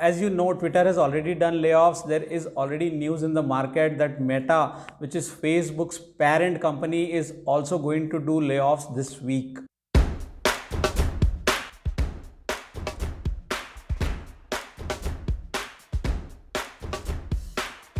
As you know, Twitter has already done layoffs. There is already news in the market that Meta, which is Facebook's parent company, is also going to do layoffs this week.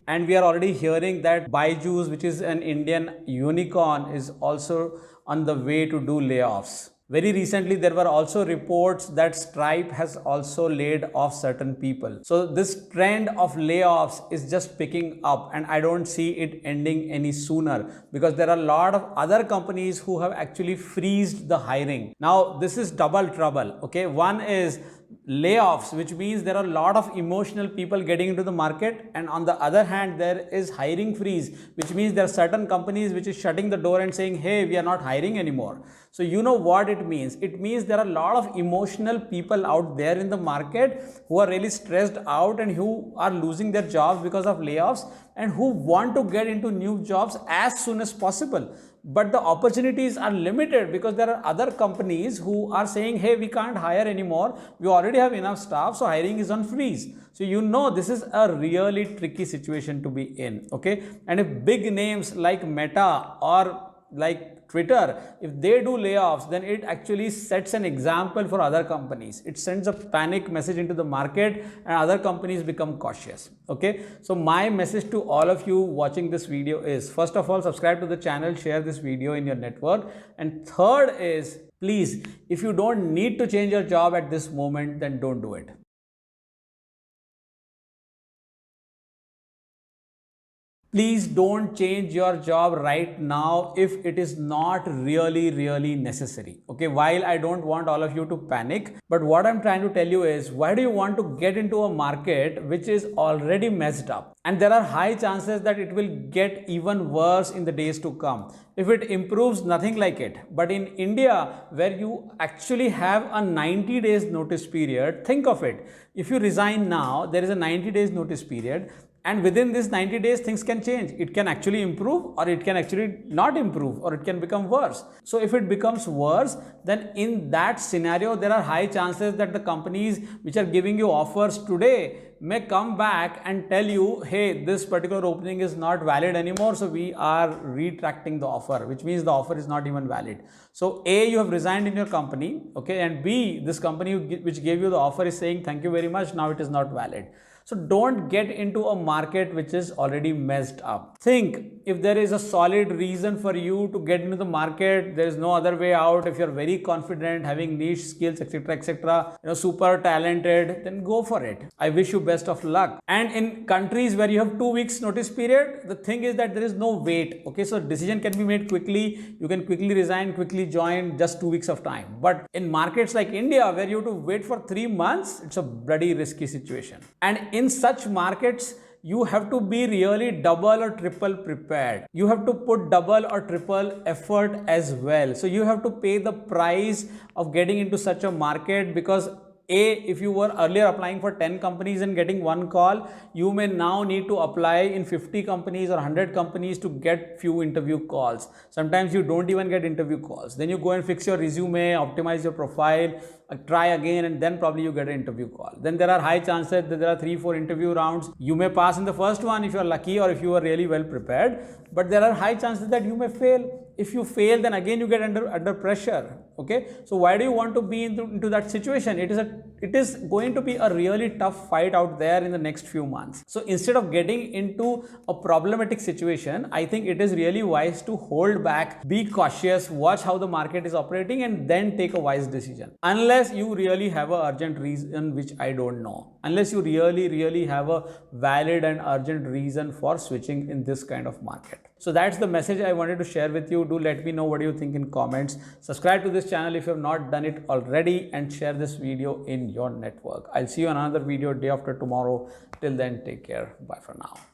And we are already hearing that Byju's, which is an Indian unicorn, is also on the way to do layoffs. Very recently, there were also reports that Stripe has also laid off certain people. So this trend of layoffs is just picking up, and I don't see it ending any sooner because there are a lot of other companies who have actually freezed the hiring. Now, this is double trouble. Okay, one is layoffs, which means there are a lot of emotional people getting into the market, and on the other hand there is hiring freeze, which means there are certain companies which is shutting the door and saying, hey, we are not hiring anymore. So you know what it means. It means there are a lot of emotional people out there in the market who are really stressed out and who are losing their jobs because of layoffs and who want to get into new jobs as soon as possible. But the opportunities are limited because there are other companies who are saying, hey, we can't hire anymore. We already have enough staff, so hiring is on freeze. So you know this is a really tricky situation to be in, okay? And if big names like Meta or like Twitter, if they do layoffs, then it actually sets an example for other companies. It sends a panic message into the market and other companies become cautious. Okay, so my message to all of you watching this video is, first of all, subscribe to the channel, share this video in your network, and third is, please, if you don't need to change your job at this moment, then don't do it. Please don't change your job right now if it is not really necessary. Okay, while I don't want all of you to panic, but what I'm trying to tell you is, why do you want to get into a market which is already messed up? And there are high chances that it will get even worse in the days to come. If it improves, nothing like it. But in India, where you actually have a 90 days notice period, think of it. If you resign now, there is a 90 days notice period. And within this 90 days, things can change. It can actually improve or it can actually not improve or it can become worse. So if it becomes worse, then in that scenario, there are high chances that the companies which are giving you offers today may come back and tell you, hey, this particular opening is not valid anymore, so we are retracting the offer, which means the offer is not even valid. So A, you have resigned in your company, okay, and B, this company which gave you the offer is saying, thank you very much, now it is not valid. So don't get into a market which is already messed up. Think, if there is a solid reason for you to get into the market, there is no other way out. If you're very confident, having niche skills, etc., super talented, then go for it. I wish you best of luck. And in countries where you have 2 weeks notice period, the thing is that there is no wait. Okay, so decision can be made quickly. You can quickly resign, quickly join, just 2 weeks of time. But in markets like India, where you have to wait for 3 months, it's a bloody risky situation. And in such markets, you have to be really double or triple prepared. You have to put double or triple effort as well. So you have to pay the price of getting into such a market, because A, if you were earlier applying for 10 companies and getting one call, you may now need to apply in 50 companies or 100 companies to get few interview calls. Sometimes you don't even get interview calls. Then you go and fix your resume, optimize your profile, try again, and then probably you get an interview call. Then there are high chances that there are 3-4 interview rounds. You may pass in the first one if you are lucky or if you are really well prepared, but there are high chances that you may fail. If you fail, then again you get under pressure. Okay, so why do you want to be into that situation? It is going to be a really tough fight out there in the next few months. So instead of getting into a problematic situation, I think it is really wise to hold back, be cautious, watch how the market is operating, and then take a wise decision. Unless you really have an urgent reason, which I don't know. Unless you really have a valid and urgent reason for switching in this kind of market. So that's the message I wanted to share with you. Do let me know what you think in comments. Subscribe to this channel if you have not done it already, and share this video in your network. I'll see you on another video day after tomorrow. Till then, take care. Bye for now.